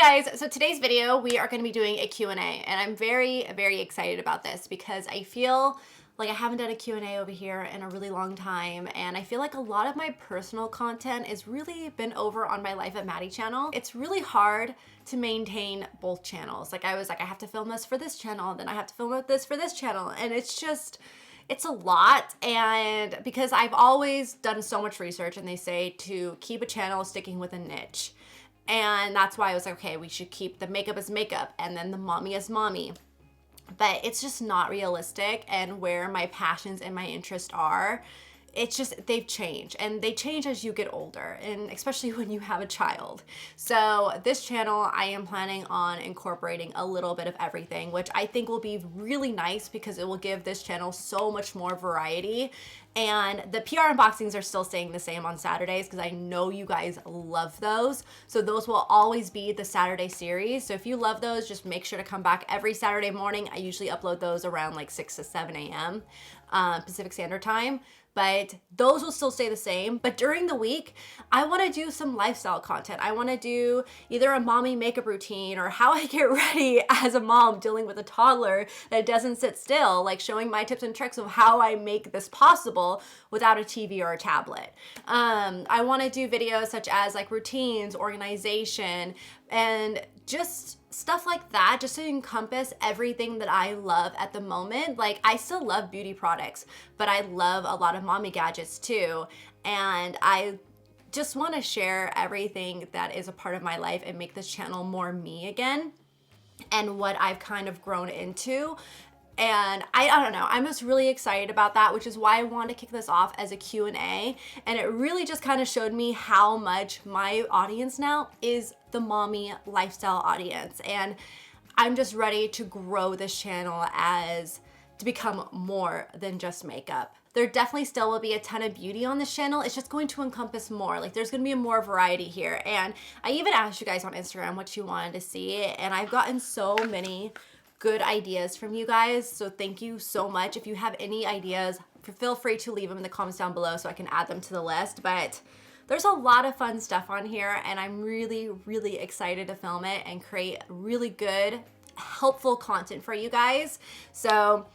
guys, so today's video we are going to be doing a Q&A, and I'm very excited about this because I feel like I haven't done a Q&A over here in a really long time, and I feel like a lot of my personal content has really been over on my Life at Maddie channel. It's really hard to maintain both channels. Like I have to film this for this channel, then I have to film this for this channel, and it's a lot. And because I've always done so much research, and they say to keep a channel sticking with a niche. And that's why I was like, okay, we should keep the makeup as makeup and then the mommy as mommy. But it's just not realistic, and where my passions and my interests are, it's just, they've changed, and they change as you get older, and especially when you have a child. So this channel, I am planning on incorporating a little bit of everything, which I think will be really nice because it will give this channel so much more variety. And the PR unboxings are still staying the same on Saturdays because I know you guys love those. So those will always be the Saturday series. So if you love those, just make sure to come back every Saturday morning. I usually upload those around like 6 to 7 a.m. Pacific Standard Time. But those will still stay the same. But during the week, I want to do some lifestyle content. I want to do either a mommy makeup routine or how I get ready as a mom dealing with a toddler that doesn't sit still, like showing my tips and tricks of how I make this possible without a TV or a tablet. I want to do videos such as like routines, organization, and just stuff like that, just to encompass everything that I love at the moment. Like, I still love beauty products, but I love a lot of mommy gadgets too. And I just want to share everything that is a part of my life and make this channel more me again and what I've kind of grown into. And I don't know, I'm just really excited about that, which is why I wanted to kick this off as a Q&A. And it really just kind of showed me how much my audience now is the mommy lifestyle audience. And I'm just ready to grow this channel to become more than just makeup. There definitely still will be a ton of beauty on this channel. It's just going to encompass more. Like, there's gonna be more variety here. And I even asked you guys on Instagram what you wanted to see, and I've gotten so many good ideas from you guys, so thank you so much. If you have any ideas, feel free to leave them in the comments down below so I can add them to the list. But there's a lot of fun stuff on here, and I'm really excited to film it and create really good, helpful content for you guys. So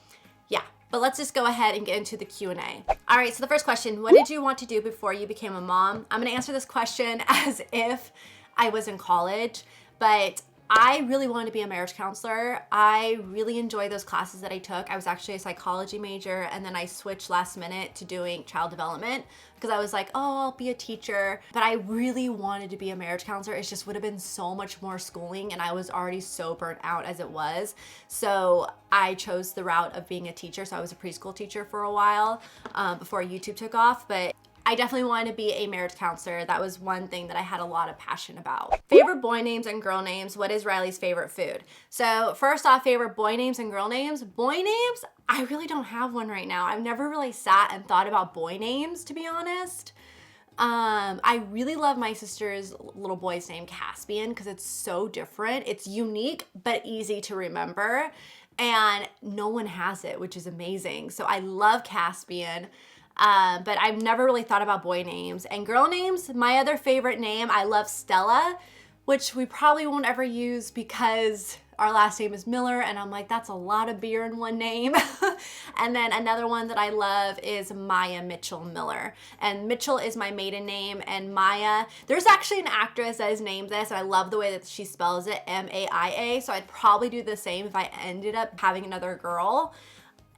yeah, but let's just go ahead and get into the Q&A. All right, so the first question, what did you want to do before you became a mom? I'm gonna answer this question as if I was in college, but I really wanted to be a marriage counselor. I really enjoyed those classes that I took. I was actually a psychology major, and then I switched last minute to doing child development because I was like, oh, I'll be a teacher. But I really wanted to be a marriage counselor. It just would have been so much more schooling, and I was already so burnt out as it was. So I chose the route of being a teacher. So I was a preschool teacher for a while before YouTube took off. But I definitely wanted to be a marriage counselor. That was one thing that I had a lot of passion about. Favorite boy names and girl names. What is Riley's favorite food? So first off, favorite boy names and girl names. Boy names, I really don't have one right now. I've never really sat and thought about boy names, to be honest. I really love my sister's little boy's name, Caspian, because it's so different. It's unique, but easy to remember. And no one has it, which is amazing. So I love Caspian. But I've never really thought about boy names. And girl names, my other favorite name, I love Stella, which we probably won't ever use because our last name is Miller, and I'm like, that's a lot of beer in one name. And then another one that I love is Maya Mitchell Miller. And Mitchell is my maiden name, and Maya, there's actually an actress that has named this, and I love the way that she spells it, M-A-I-A, so I'd probably do the same if I ended up having another girl,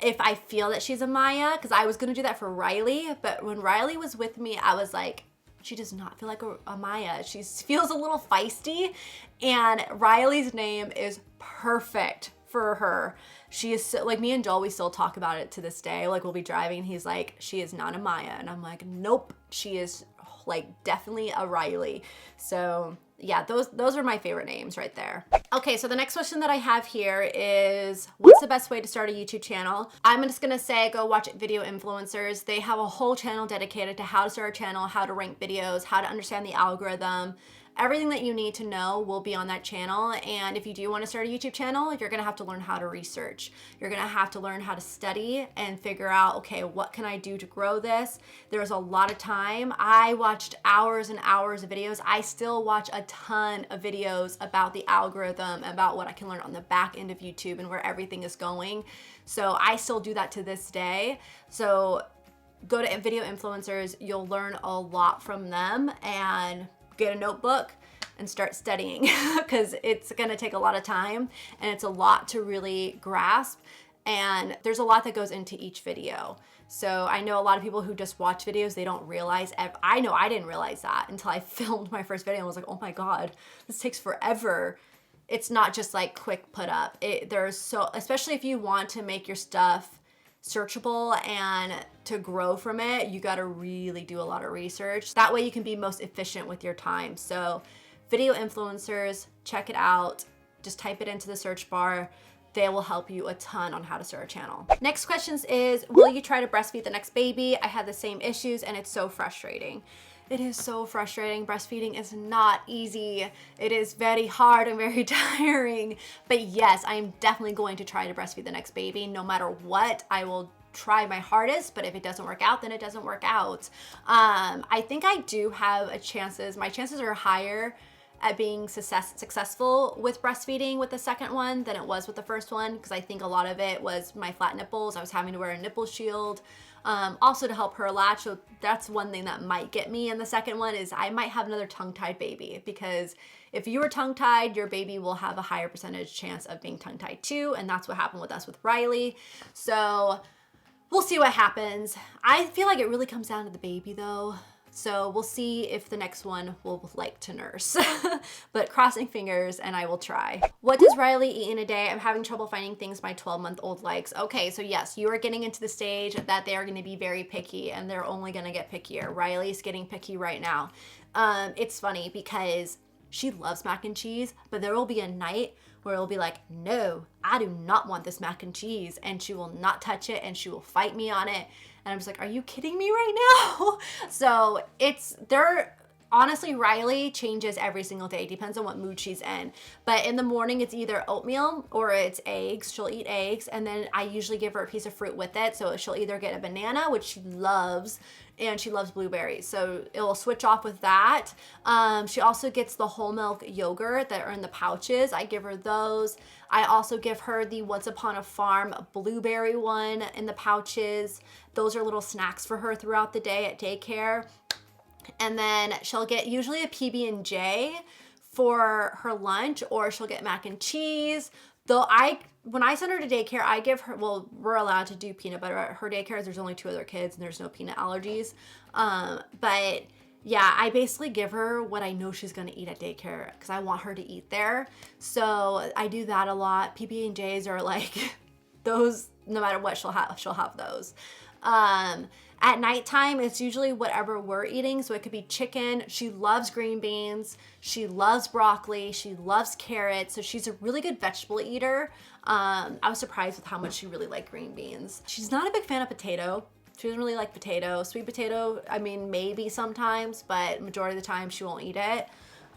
if I feel that she's a Maya, because I was gonna do that for Riley, but when Riley was with me, I was like, she does not feel like a Maya. She feels a little feisty, and Riley's name is perfect for her. She is so, like, me and Joel, we still talk about it to this day. Like, we'll be driving, and he's like, she is not a Maya, and I'm like, nope, she is like definitely a Riley. So yeah, those are my favorite names right there. Okay, so the next question that I have here is, what's the best way to start a YouTube channel? I'm just gonna say go watch Video Influencers. They have a whole channel dedicated to how to start a channel, how to rank videos, how to understand the algorithm, everything that you need to know will be on that channel. And if you do want to start a YouTube channel, you're going to have to learn how to research. You're going to have to learn how to study and figure out, okay, what can I do to grow this? There's a lot of time. I watched hours and hours of videos. I still watch a ton of videos about the algorithm, about what I can learn on the back end of YouTube and where everything is going. So I still do that to this day. So go to video influencers, you'll learn a lot from them, and get a notebook and start studying because it's gonna take a lot of time and it's a lot to really grasp, and there's a lot that goes into each video. So I know a lot of people who just watch videos, they don't realize, I know I didn't realize that until I filmed my first video and was like, oh my God, this takes forever. It's not just like quick put up. Especially if you want to make your stuff searchable and to grow from it, you got to really do a lot of research. That way you can be most efficient with your time. So video influencers, check it out. Just type it into the search bar. They will help you a ton on how to start a channel. Next questions is, will you try to breastfeed the next baby? I had the same issues and it's so frustrating. It is so frustrating. Breastfeeding is not easy. It is very hard and very tiring. But yes, I am definitely going to try to breastfeed the next baby. No matter what, I will try my hardest, but if it doesn't work out, then it doesn't work out. I think I do have my chances are higher at being successful with breastfeeding with the second one than it was with the first one, because I think a lot of it was my flat nipples. I was having to wear a nipple shield. Also to help her latch. So that's one thing that might get me in the second one, is I might have another tongue-tied baby, because if you are tongue-tied, your baby will have a higher percentage chance of being tongue-tied too. And that's what happened with us with Riley. So we'll see what happens. I feel like it really comes down to the baby though. So we'll see if the next one will like to nurse, but crossing fingers, and I will try. What does Riley eat in a day? I'm having trouble finding things my 12-month-old likes. Okay, so yes, you are getting into the stage that they are going to be very picky, and they're only going to get pickier. Riley's getting picky right now. It's funny because she loves mac and cheese, but there will be a night where it'll be like, no, I do not want this mac and cheese, and she will not touch it, and she will fight me on it. And I'm just like, are you kidding me right now? So honestly, Riley changes every single day. It depends on what mood she's in. But in the morning, it's either oatmeal or it's eggs. She'll eat eggs. And then I usually give her a piece of fruit with it. So she'll either get a banana, which she loves, and she loves blueberries. So it'll switch off with that. She also gets the whole milk yogurt that are in the pouches. I give her those. I also give her the Once Upon a Farm blueberry one in the pouches. Those are little snacks for her throughout the day at daycare. And then she'll get usually a PB&J for her lunch, or she'll get mac and cheese. Though when I send her to daycare, I give her, well, we're allowed to do peanut butter at her daycare. There's only 2 other kids and there's no peanut allergies. But yeah, I basically give her what I know she's gonna eat at daycare because I want her to eat there. So I do that a lot. PB&Js are like those, no matter what she'll have those. At nighttime, it's usually whatever we're eating. So it could be chicken. She loves green beans. She loves broccoli. She loves carrots. So she's a really good vegetable eater. I was surprised with how much she really liked green beans. She's not a big fan of potato. She doesn't really like potato. Sweet potato, I mean, maybe sometimes, but majority of the time she won't eat it.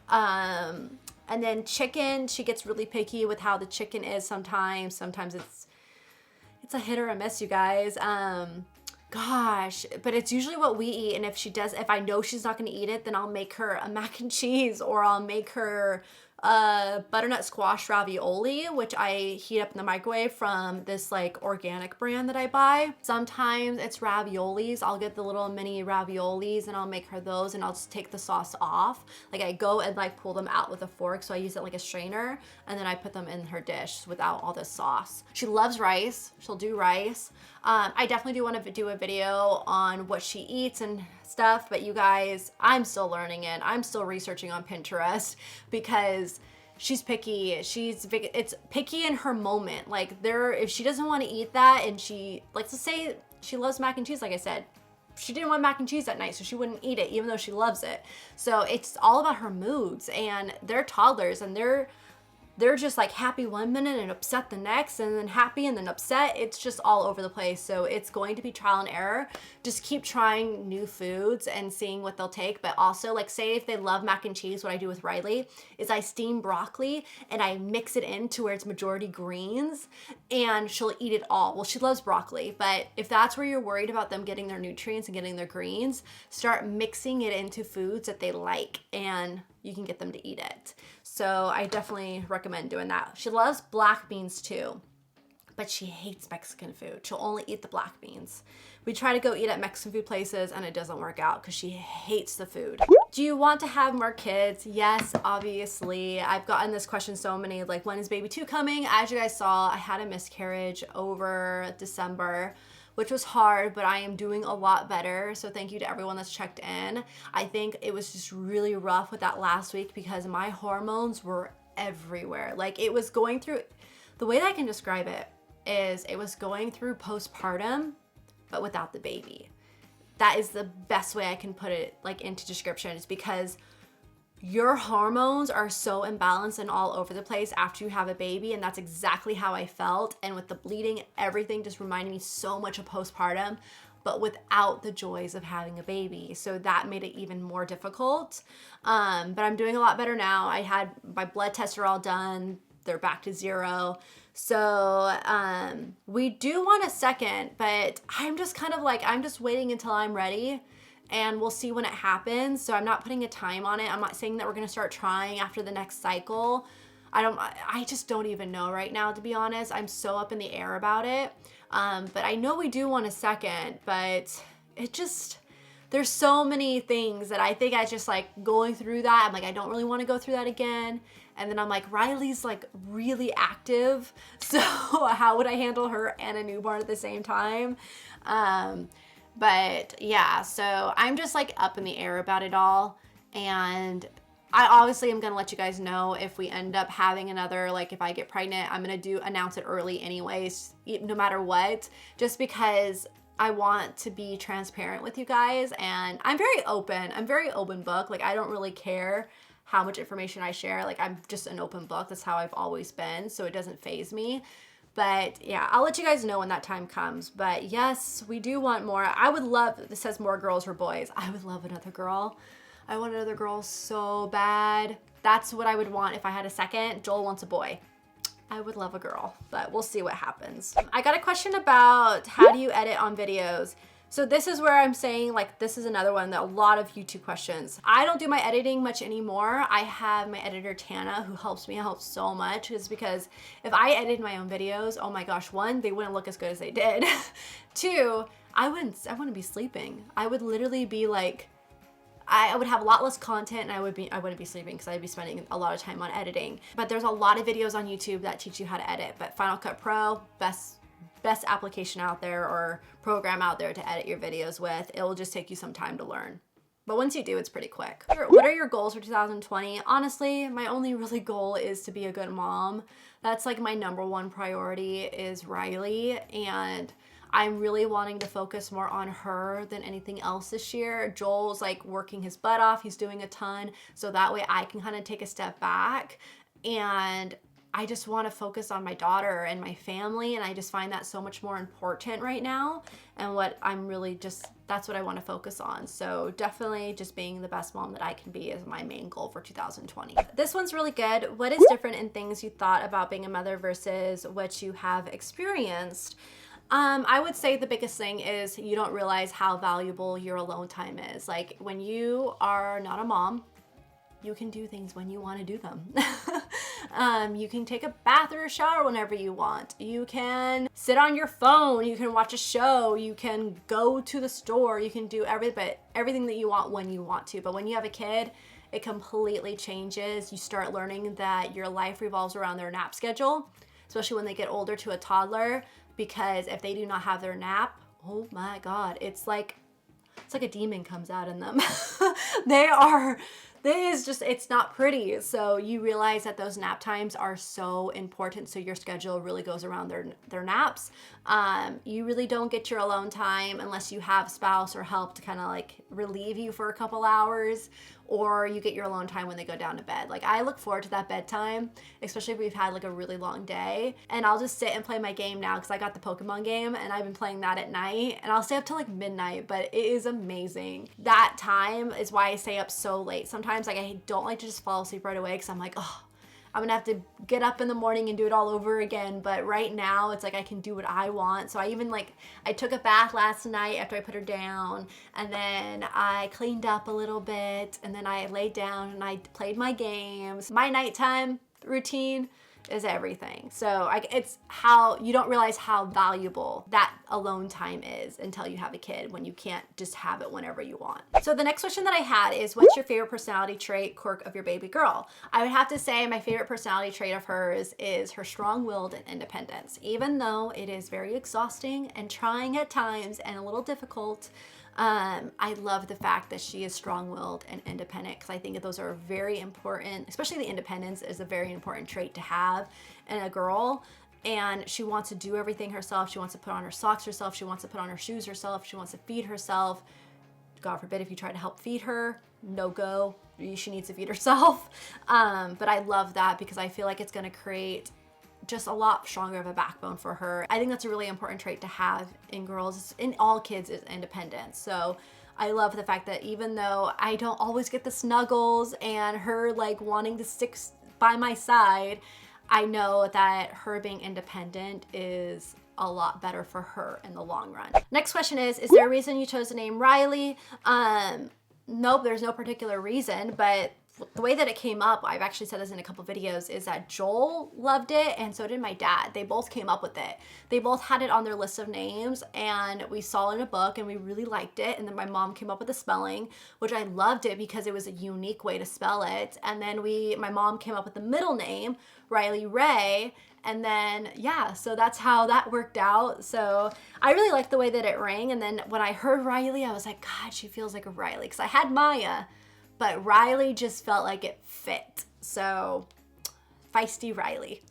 And then chicken, she gets really picky with how the chicken is sometimes. Sometimes it's a hit or a miss, you guys. Gosh, but it's usually what we eat. And if I know she's not gonna eat it, then I'll make her a mac and cheese, or I'll make her butternut squash ravioli, which I heat up in the microwave from this like organic brand that I buy. Sometimes it's raviolis. I'll get the little mini raviolis and I'll make her those, and I'll just take the sauce off. Like I go and like pull them out with a fork. So I use it like a strainer, and then I put them in her dish without all this sauce. She loves rice. She'll do rice. I definitely do want to do a video on what she eats and stuff, but you guys, I'm still learning it. I'm still researching on Pinterest because she's picky. It's picky in her moment. Like if she doesn't want to eat that, and let's say she loves mac and cheese, like I said, she didn't want mac and cheese that night, so she wouldn't eat it even though she loves it. So it's all about her moods, and they're toddlers, and they're just like happy one minute and upset the next, and then happy and then upset. It's just all over the place. So it's going to be trial and error. Just keep trying new foods and seeing what they'll take. But also, like, say if they love mac and cheese, what I do with Riley is I steam broccoli and I mix it into where it's majority greens, and she'll eat it all. Well, she loves broccoli, but if that's where you're worried about them getting their nutrients and getting their greens, start mixing it into foods that they like, and you can get them to eat it. So I definitely recommend doing that. She loves black beans too, but she hates Mexican food. She'll only eat the black beans. We try to go eat at Mexican food places and it doesn't work out because she hates the food. Do you want to have more kids? Yes, obviously. I've gotten this question so many, like, when is baby 2 coming? As you guys saw, I had a miscarriage over December, which was hard, but I am doing a lot better. So thank you to everyone that's checked in. I think it was just really rough with that last week because my hormones were everywhere. Like, it was going through, the way that I can describe it is it was going through postpartum, but without the baby. That is the best way I can put it, like, into description. It's because your hormones are so imbalanced and all over the place after you have a baby, and that's exactly how I felt. And with the bleeding, everything just reminded me so much of postpartum, but without the joys of having a baby. So that made it even more difficult. But I'm doing a lot better now. I had my blood tests are all done. They're back to 0. So we do want a second, but I'm just kind of like, I'm just waiting until I'm ready. And we'll see when it happens. So I'm not putting a time on it. I'm not saying that we're gonna start trying after the next cycle. I just don't even know right now, to be honest. I'm so up in the air about it. But I know we do want a second, but it just, there's so many things that I think I just like going through that. I'm like, I don't really want to go through that again. And then I'm like, Riley's like really active. So how would I handle her and a newborn at the same time? But yeah, so I'm just like up in the air about it all. And I obviously am going to let you guys know if we end up having another, like if I get pregnant, I'm going to announce it early anyways, no matter what, just because I want to be transparent with you guys. And I'm very open book. Like, I don't really care how much information I share. Like, I'm just an open book. That's how I've always been. So it doesn't faze me. But yeah, I'll let you guys know when that time comes. But yes, we do want more. I would love, this says more girls or boys. I would love another girl. I want another girl so bad. That's what I would want if I had a second. Joel wants a boy. I would love a girl, but we'll see what happens. I got a question about how do you edit on videos? So this is where I'm saying, like, this is another one that a lot of YouTube questions. I don't do my editing much anymore. I have my editor, Tana, who helps me out so much. Is because if I edited my own videos, oh my gosh, 1, they wouldn't look as good as they did. 2, I wouldn't be sleeping. I would literally be like, I would have a lot less content, and I wouldn't be sleeping because I'd be spending a lot of time on editing. But there's a lot of videos on YouTube that teach you how to edit. But Final Cut Pro, best application out there or program out there to edit your videos with. It will just take you some time to learn. But once you do, it's pretty quick. What are your goals for 2020? Honestly, my only really goal is to be a good mom. That's like my #1 priority is Riley, and I'm really wanting to focus more on her than anything else this year. Joel's like working his butt off. He's doing a ton. So that way I can kind of take a step back, and I just want to focus on my daughter and my family. And I just find that so much more important right now. And what I'm really that's what I want to focus on. So definitely just being the best mom that I can be is my main goal for 2020. This one's really good. What is different in things you thought about being a mother versus what you have experienced? I would say the biggest thing is you don't realize how valuable your alone time is. Like, when you are not a mom, you can do things when you want to do them. You can take a bath or a shower whenever you want. You can sit on your phone. You can watch a show. You can go to the store. You can do everything that you want when you want to. But when you have a kid, it completely changes. You start learning that your life revolves around their nap schedule, especially when they get older to a toddler, because if they do not have their nap, oh my God, it's like a demon comes out in them. It's not pretty. So you realize that those nap times are so important. So your schedule really goes around their naps. You really don't get your alone time unless you have spouse or help to kind of like relieve you for a couple hours, or you get your alone time when they go down to bed. Like, I look forward to that bedtime, especially if we've had like a really long day, and I'll just sit and play my game now because I got the Pokemon game and I've been playing that at night, and I'll stay up till like midnight, but it is amazing. That time is why I stay up so late. Sometimes like I don't like to just fall asleep right away because I'm like, oh, I'm gonna have to get up in the morning and do it all over again. But right now it's like I can do what I want. So I even like, I took a bath last night after I put her down, and then I cleaned up a little bit, and then I laid down and I played my games. My nighttime routine is everything. So it's how you don't realize how valuable that alone time is until you have a kid, when you can't just have it whenever you want. So the next question that I had is, what's your favorite personality trait, quirk of your baby girl? I would have to say my favorite personality trait of hers is her strong-willed and independence. Even though it is very exhausting and trying at times and a little difficult, I love the fact that she is strong-willed and independent, because I think that those are very important, especially the independence is a very important trait to have in a girl. And she wants to do everything herself. She wants to put on her socks herself. She wants to put on her shoes herself. She wants to feed herself. God forbid if you try to help feed her, no go. She needs to feed herself. But I love that because I feel like it's going to create just a lot stronger of a backbone for her. I think that's a really important trait to have in girls, in all kids, is independence. So I love the fact that even though I don't always get the snuggles and her like wanting to stick by my side, I know that her being independent is a lot better for her in the long run. Next question is there a reason you chose the name Riley? Nope, there's no particular reason, but the way that it came up, I've actually said this in a couple videos, is that Joel loved it and so did my dad. They both came up with it. They both had it on their list of names, and we saw it in a book and we really liked it. And then my mom came up with the spelling, which I loved it because it was a unique way to spell it. And then my mom came up with the middle name, Riley Ray. And then, yeah, so that's how that worked out. So I really liked the way that it rang. And then when I heard Riley, I was like, God, she feels like a Riley. Because I had Maya, but Riley just felt like it fit. So feisty Riley.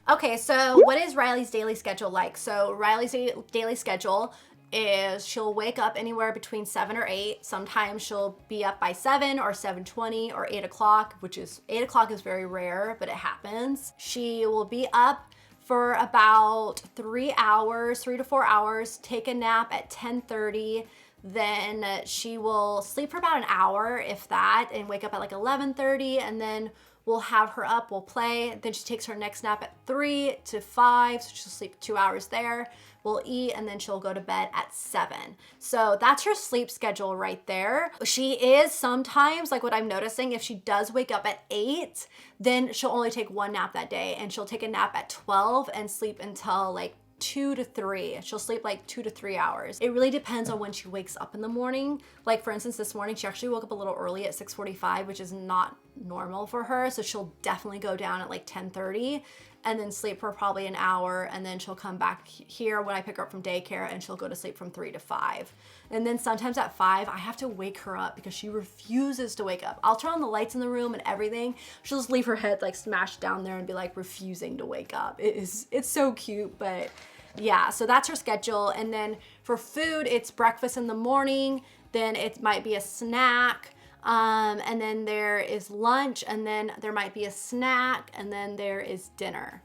Okay, so what is Riley's daily schedule like? So Riley's daily schedule is she'll wake up anywhere between 7 or 8. Sometimes she'll be up by 7 or 7:20 or 8 o'clock, which is 8 o'clock is very rare, but it happens. She will be up for about 3 hours, 3 to 4 hours, take a nap at 10:30. Then she will sleep for about an hour, if that, and wake up at like 11:30, and then we'll have her up, we'll play. Then she takes her next nap at 3 to 5, so she'll sleep 2 hours there. We'll eat, and then she'll go to bed at 7. So that's her sleep schedule right there. She is sometimes, like what I'm noticing, if she does wake up at 8, then she'll only take one nap that day, and she'll take a nap at 12 and sleep until like 2 to 3. She'll sleep like 2 to 3 hours. It really depends on when she wakes up in the morning. Like for instance, this morning, she actually woke up a little early at 6:45, which is not normal for her. So she'll definitely go down at like 10:30 and then sleep for probably an hour. And then she'll come back here when I pick her up from daycare, and she'll go to sleep from 3 to 5. And then sometimes at 5, I have to wake her up because she refuses to wake up. I'll turn on the lights in the room and everything. She'll just leave her head like smashed down there and be like refusing to wake up. It's so cute, but yeah, so that's her schedule. And then for food, it's breakfast in the morning, then it might be a snack, and then there is lunch, and then there might be a snack, and then there is dinner.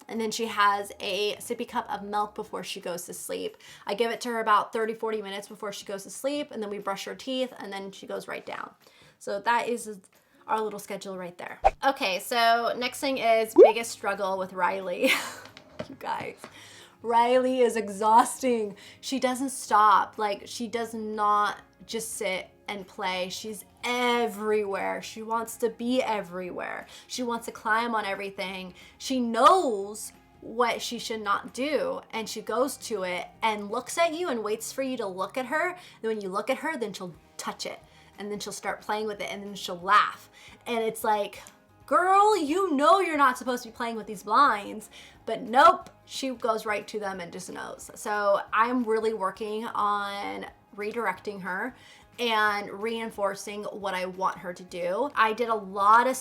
And then she has a sippy cup of milk before she goes to sleep. I give it to her about 30-40 minutes before she goes to sleep, and then we brush her teeth, and then she goes right down. So that is our little schedule right there. Okay, so next thing is biggest struggle with Riley. You guys, Riley is exhausting. She doesn't stop. Like, she does not just sit and play. She's everywhere. She wants to be everywhere. She wants to climb on everything. She knows what she should not do, and she goes to it and looks at you and waits for you to look at her. And when you look at her, then she'll touch it, and then she'll start playing with it, and then she'll laugh. And it's like, girl, you know you're not supposed to be playing with these blinds, but nope, she goes right to them and just knows. So I'm really working on redirecting her and reinforcing what I want her to do. I did a lot of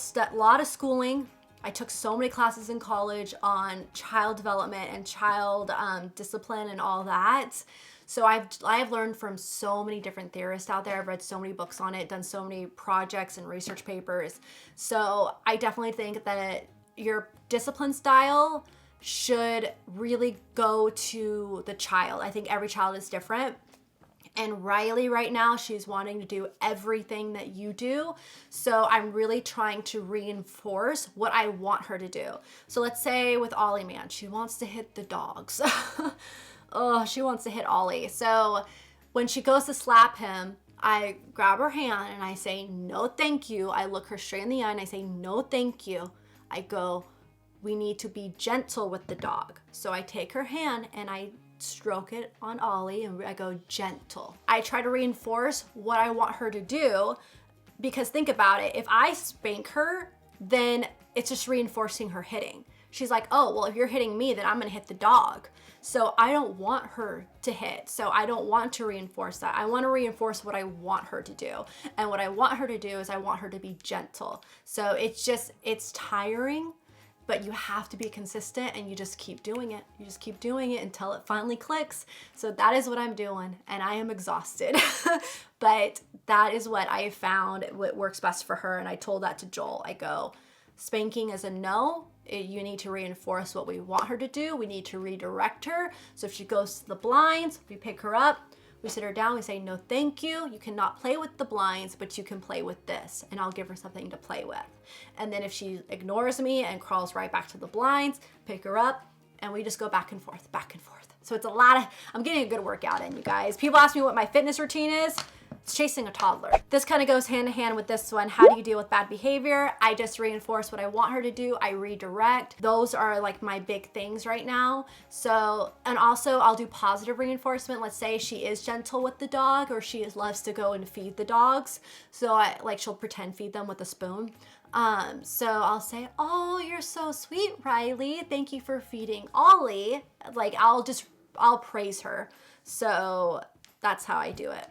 schooling. I took so many classes in college on child development and child discipline and all that. So I have learned from so many different theorists out there. I've read so many books on it, done so many projects and research papers. So I definitely think that your discipline style should really go to the child. I think every child is different. And Riley right now, she's wanting to do everything that you do. So I'm really trying to reinforce what I want her to do. So let's say with Ollie, man, she wants to hit the dogs. Oh, she wants to hit Ollie. So when she goes to slap him, I grab her hand and I say, no, thank you. I look her straight in the eye and I say, no, thank you. I go, we need to be gentle with the dog. So I take her hand and I stroke it on Ollie and I go gentle. I try to reinforce what I want her to do, because think about it. If I spank her, then it's just reinforcing her hitting. She's like, oh, well, if you're hitting me, then I'm gonna hit the dog. So I don't want her to hit. So I don't want to reinforce that. I want to reinforce what I want her to do. And what I want her to do is I want her to be gentle. So it's tiring, but you have to be consistent and you just keep doing it. You just keep doing it until it finally clicks. So that is what I'm doing, and I am exhausted. But that is what I have found what works best for her. And I told that to Joel. I go, spanking is a no. You need to reinforce what we want her to do. We need to redirect her. So if she goes to the blinds, we pick her up, we sit her down, we say, no, thank you. You cannot play with the blinds, but you can play with this. And I'll give her something to play with. And then if she ignores me and crawls right back to the blinds, pick her up, and we just go back and forth, back and forth. So it's a lot of, I'm getting a good workout in, you guys. People ask me what my fitness routine is. It's chasing a toddler. This kind of goes hand in hand with this one. How do you deal with bad behavior? I just reinforce what I want her to do. I redirect. Those are like my big things right now. So, and also I'll do positive reinforcement. Let's say she is gentle with the dog, or she loves to go and feed the dogs. So she'll pretend feed them with a spoon. So I'll say, oh, you're so sweet, Riley. Thank you for feeding Ollie. Like I'll praise her. So that's how I do it.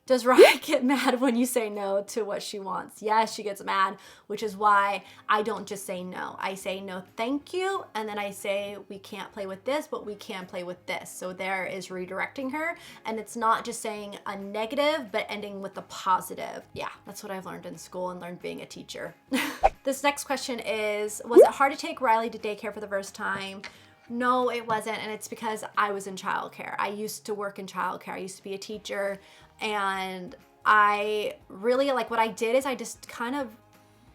Does Ryan get mad when you say no to what she wants? Yes, she gets mad, which is why I don't just say no. I say no, thank you. And then I say, we can't play with this, but we can play with this. So there is redirecting her. And it's not just saying a negative, but ending with a positive. Yeah, that's what I've learned in school and learned being a teacher. This next question is, was it hard to take Riley to daycare for the first time? No, it wasn't. And it's because I was in childcare. I used to work in childcare. I used to be a teacher. And I really, like, what I did is I just kind of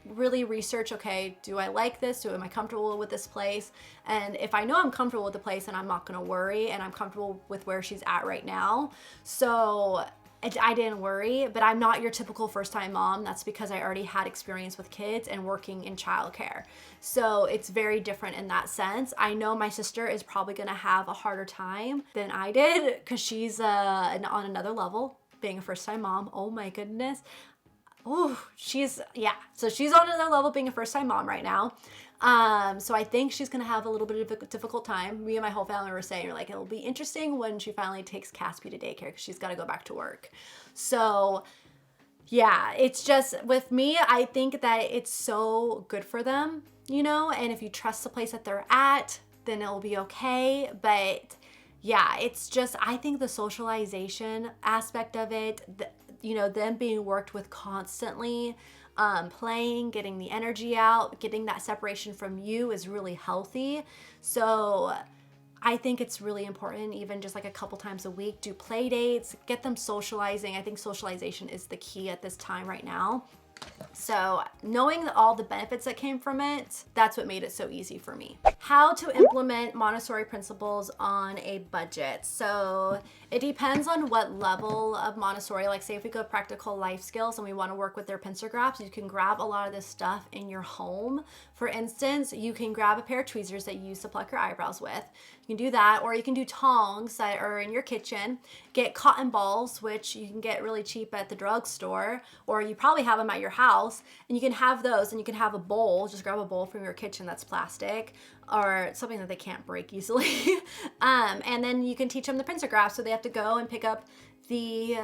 really research, okay, do I like this? Am I comfortable with this place? And if I know I'm comfortable with the place, then I'm not gonna worry, and I'm comfortable with where she's at right now. So I didn't worry, but I'm not your typical first-time mom. That's because I already had experience with kids and working in childcare. So it's very different in that sense. I know my sister is probably gonna have a harder time than I did, because she's on another level, being a first-time mom. Oh my goodness. Oh, so she's on another level being a first-time mom right now. So I think she's gonna have a little bit of a difficult time. Me and my whole family were saying, like, it'll be interesting when she finally takes Caspi to daycare, because she's gotta go back to work. So yeah, it's just, with me, I think that it's so good for them, you know, and if you trust the place that they're at, then it'll be okay. But yeah, it's just, I think the socialization aspect of it, you know, them being worked with constantly, playing, getting the energy out, getting that separation from you is really healthy. So I think it's really important, even just like a couple times a week, do play dates, get them socializing. I think socialization is the key at this time right now. So knowing all the benefits that came from it, that's what made it so easy for me. How to implement Montessori principles on a budget. So it depends on what level of Montessori. Like, say if we go practical life skills and we want to work with their pincer-graphs, you can grab a lot of this stuff in your home. For instance, you can grab a pair of tweezers that you use to pluck your eyebrows with. You can do that, or you can do tongs that are in your kitchen. Get cotton balls, which you can get really cheap at the drugstore, or you probably have them at your house, and you can have those, and you can have a bowl. Just grab a bowl from your kitchen that's plastic, or something that they can't break easily. And then you can teach them the pincer graph. So they have to go and pick up the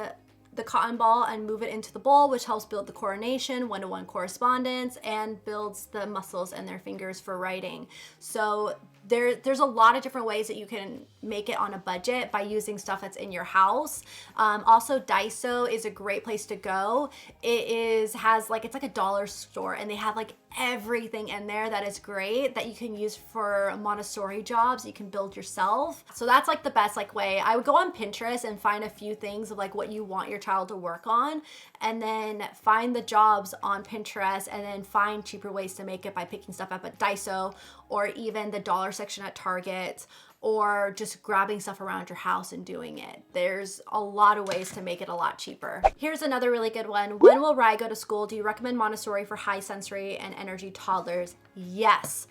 the cotton ball and move it into the bowl, which helps build the coordination, one-to-one correspondence, and builds the muscles in their fingers for writing. So there's a lot of different ways that you can make it on a budget by using stuff that's in your house. Also, Daiso is a great place to go. It's like a dollar store, and they have like everything in there that is great that you can use for Montessori jobs you can build yourself. So that's like the best like way. I would go on Pinterest and find a few things of like what you want your child to work on, and then find the jobs on Pinterest, and then find cheaper ways to make it by picking stuff up at Daiso or even the dollar section at Target, or just grabbing stuff around your house and doing it. There's a lot of ways to make it a lot cheaper. Here's another really good one. When will Rye go to school? Do you recommend Montessori for high sensory and energy toddlers? Yes.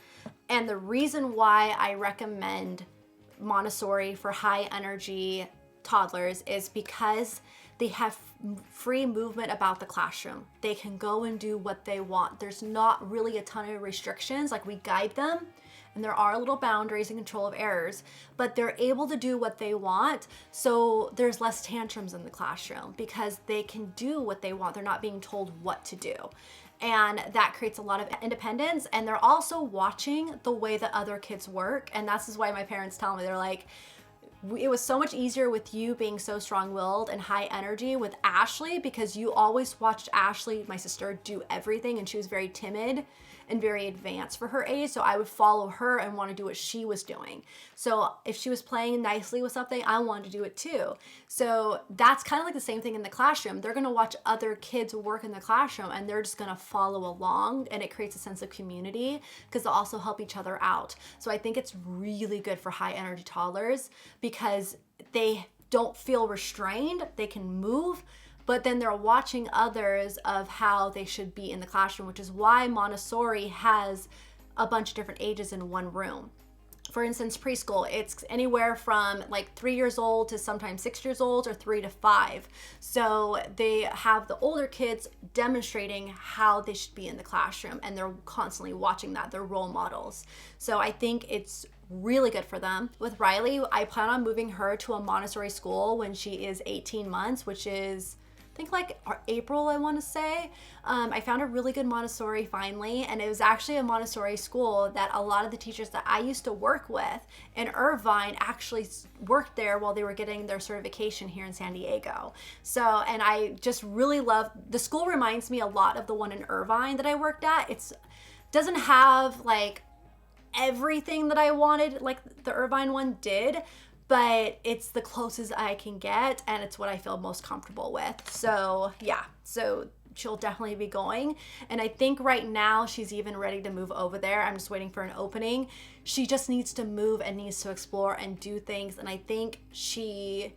And the reason why I recommend Montessori for high energy toddlers is because they have free movement about the classroom. They can go and do what they want. There's not really a ton of restrictions. Like, we guide them, and there are little boundaries and control of errors, but they're able to do what they want. So there's less tantrums in the classroom because they can do what they want. They're not being told what to do. And that creates a lot of independence. And they're also watching the way that other kids work. And that's why my parents tell me, they're like, it was so much easier with you being so strong-willed and high energy with Ashley, because you always watched Ashley, my sister, do everything, and she was very timid and very advanced for her age. So I would follow her and want to do what she was doing. So if she was playing nicely with something, I wanted to do it too. So that's kind of like the same thing in the classroom. They're going to watch other kids work in the classroom, and they're just going to follow along, and it creates a sense of community because they'll also help each other out. So I think it's really good for high energy toddlers because they don't feel restrained. They can move, but then they're watching others of how they should be in the classroom, which is why Montessori has a bunch of different ages in one room. For instance, preschool, it's anywhere from like 3 years old to sometimes 6 years old, or 3 to 5. So they have the older kids demonstrating how they should be in the classroom, and they're constantly watching that. They're role models. So I think it's really good for them. With Riley, I plan on moving her to a Montessori school when she is 18 months, which is, I think, like April, I want to say. I found a really good Montessori finally, and it was actually a Montessori school that a lot of the teachers that I used to work with in Irvine actually worked there while they were getting their certification here in San Diego. So, and I just really love, the school reminds me a lot of the one in Irvine that I worked at. It doesn't have like everything that I wanted like the Irvine one did, but it's the closest I can get, and it's what I feel most comfortable with. So yeah, so she'll definitely be going. And I think right now she's even ready to move over there. I'm just waiting for an opening. She just needs to move and needs to explore and do things. And I think she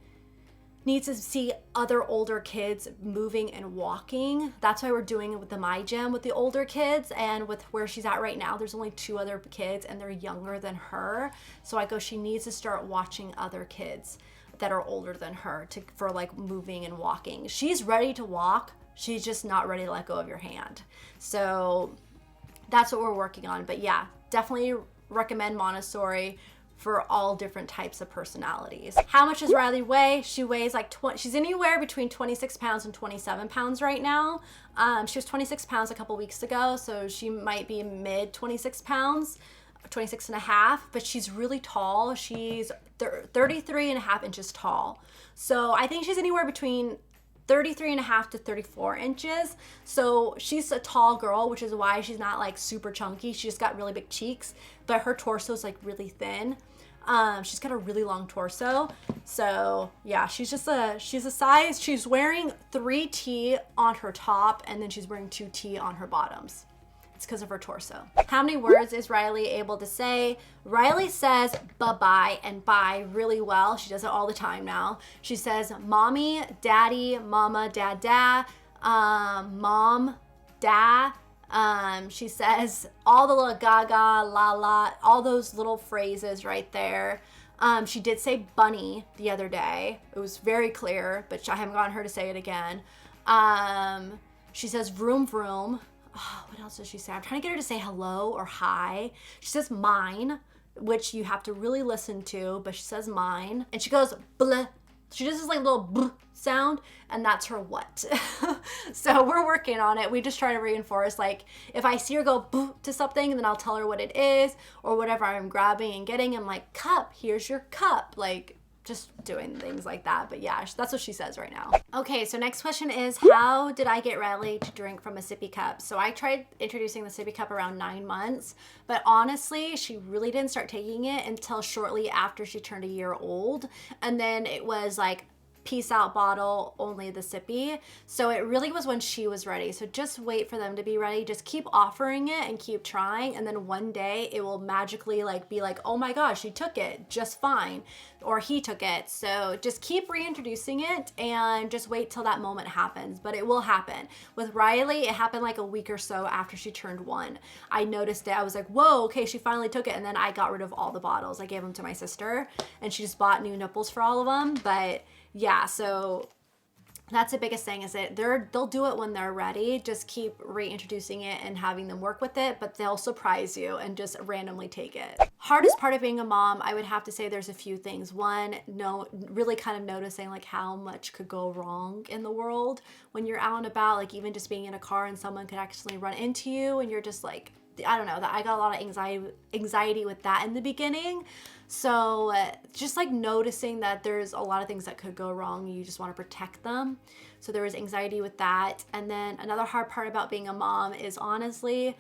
needs to see other older kids moving and walking. That's why we're doing it with the My Gym with the older kids, and with where she's at right now, there's only 2 other kids and they're younger than her. So I go, she needs to start watching other kids that are older than her for like moving and walking. She's ready to walk. She's just not ready to let go of your hand. So that's what we're working on. But yeah, definitely recommend Montessori for all different types of personalities. How much does Riley weigh? She weighs like she's anywhere between 26 pounds and 27 pounds right now. She was 26 pounds a couple weeks ago, so she might be mid 26 pounds, 26 and a half, but she's really tall. She's 33 and a half inches tall. So I think she's anywhere between 33 and a half to 34 inches. So she's a tall girl, which is why she's not like super chunky. She just got really big cheeks, but her torso is like really thin. She's got a really long torso. So yeah, she's a size. She's wearing 3T on her top, and then she's wearing 2T on her bottoms. It's because of her torso. How many words is Riley able to say? Riley says bye-bye and bye really well. She does it all the time now. She says mommy, daddy, mama, dad, mom, dad. She says all the little gaga, la la, all those little phrases right there. She did say bunny the other day. It was very clear, but I haven't gotten her to say it again. She says vroom vroom. Oh, what else does she say? I'm trying to get her to say hello or hi. She says mine, which you have to really listen to, but she says mine. And she goes bleh, She does this like little "b" sound, and that's her what. So we're working on it. We just try to reinforce, like, if I see her go "b" to something, then I'll tell her what it is, or whatever I'm grabbing and getting. I'm like, cup, here's your cup. Like, just doing things like that. But yeah, that's what she says right now. Okay, so next question is, how did I get Riley to drink from a sippy cup? So I tried introducing the sippy cup around 9 months, but honestly, she really didn't start taking it until shortly after she turned a year old. And then it was like, peace out bottle, only the sippy. So it really was when she was ready. So just wait for them to be ready. Just keep offering it and keep trying. And then one day it will magically like be like, oh my gosh, she took it just fine. Or he took it. So just keep reintroducing it and just wait till that moment happens. But it will happen. With Riley, it happened like a week or so after she turned 1. I noticed it. I was like, whoa, okay, she finally took it. And then I got rid of all the bottles. I gave them to my sister and she just bought new nipples for all of them. But yeah, so that's the biggest thing, is that they'll do it when they're ready. Just keep reintroducing it and having them work with it, but they'll surprise you and just randomly take it. Hardest part of being a mom, I would have to say there's a few things. One, really kind of noticing like how much could go wrong in the world when you're out and about, like even just being in a car and someone could actually run into you and you're just like, I don't know, that I got a lot of anxiety with that in the beginning. So just like noticing that there's a lot of things that could go wrong. You just want to protect them. So there was anxiety with that. And then another hard part about being a mom is honestly,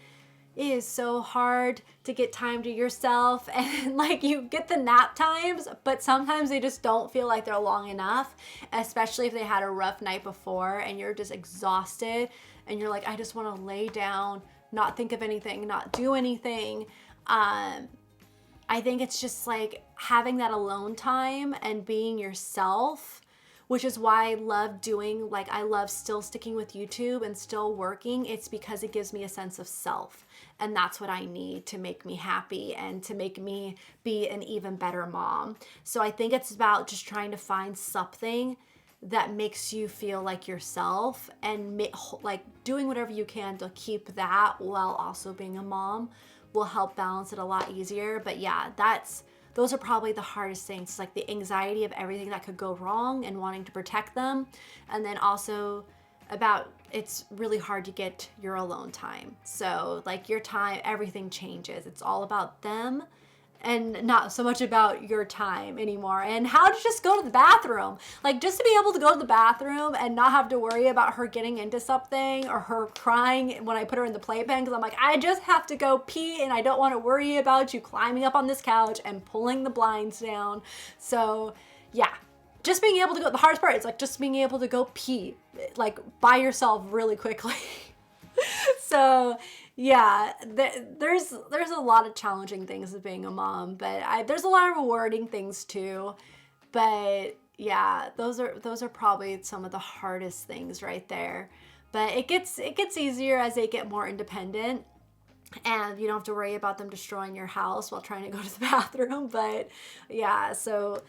it is so hard to get time to yourself, and like you get the nap times, but sometimes they just don't feel like they're long enough, especially if they had a rough night before and you're just exhausted and you're like, I just want to lay down, not think of anything, not do anything. I think it's just like having that alone time and being yourself, which is why I love doing, like I love still sticking with YouTube and still working. It's because it gives me a sense of self. And that's what I need to make me happy and to make me be an even better mom. So I think it's about just trying to find something that makes you feel like yourself and like doing whatever you can to keep that while also being a mom will help balance it a lot easier. But yeah, those are probably the hardest things, like the anxiety of everything that could go wrong and wanting to protect them. And then also about, it's really hard to get your alone time. So like your time, everything changes. It's all about them and not so much about your time anymore. And how to just go to the bathroom. Like just to be able to go to the bathroom and not have to worry about her getting into something or her crying when I put her in the playpen, because I'm like, I just have to go pee and I don't want to worry about you climbing up on this couch and pulling the blinds down. So yeah, just being able to go, the hardest part is like just being able to go pee like by yourself really quickly. So yeah, there's a lot of challenging things of being a mom, but there's a lot of rewarding things too. But yeah, those are probably some of the hardest things right there. But it gets easier as they get more independent, and you don't have to worry about them destroying your house while trying to go to the bathroom. But yeah, so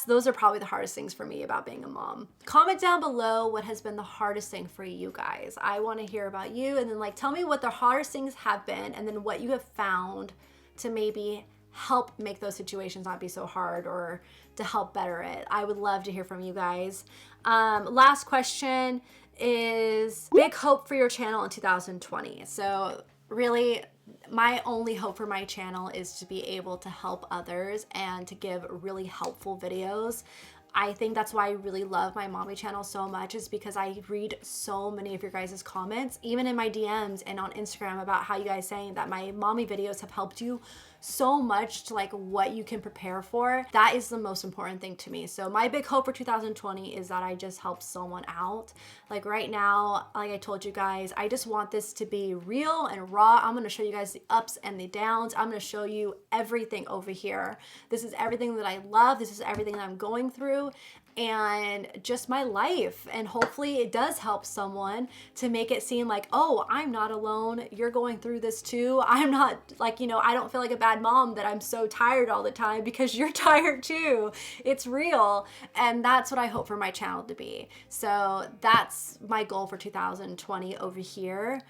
those are probably the hardest things for me about being a mom. Comment down below what has been the hardest thing for you guys. I want to hear about you, and then like tell me what the hardest things have been and then what you have found to maybe help make those situations not be so hard or to help better it. I would love to hear from you guys. Last question is big hope for your channel in 2020. So really, my only hope for my channel is to be able to help others and to give really helpful videos. I think that's why I really love my mommy channel so much, is because I read so many of your guys' comments, even in my DMs and on Instagram, about how you guys saying that my mommy videos have helped you so much to like what you can prepare for. That is the most important thing to me. So my big hope for 2020 is that I just help someone out. Like right now, like I told you guys, I just want this to be real and raw. I'm going to show you guys the ups and the downs. I'm going to show you everything over here. This is everything that I love. This is everything that I'm going through, and just my life. And hopefully it does help someone to make it seem like, oh, I'm not alone. You're going through this too. I'm not like, you know, I don't feel like a bad mom that I'm so tired all the time, because you're tired too. It's real. And that's what I hope for my channel to be. So that's my goal for 2020 over here.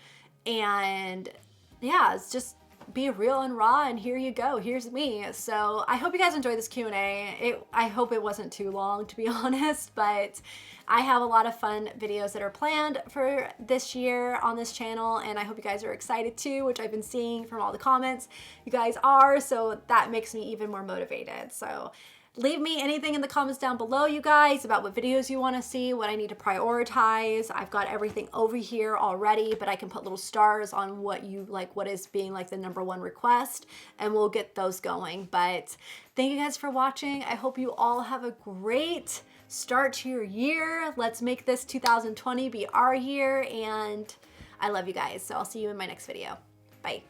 And yeah, it's just be real and raw, and here you go, here's me. So I hope you guys enjoyed this Q&A. I hope it wasn't too long, to be honest, but I have a lot of fun videos that are planned for this year on this channel, and I hope you guys are excited too, which I've been seeing from all the comments you guys are, so that makes me even more motivated. So leave me anything in the comments down below, you guys, about what videos you want to see, what I need to prioritize. I've got everything over here already, but I can put little stars on what you like, what is being like the #1 request, and we'll get those going. But thank you guys for watching. I hope you all have a great start to your year. Let's make this 2020 be our year, and I love you guys. So I'll see you in my next video. Bye.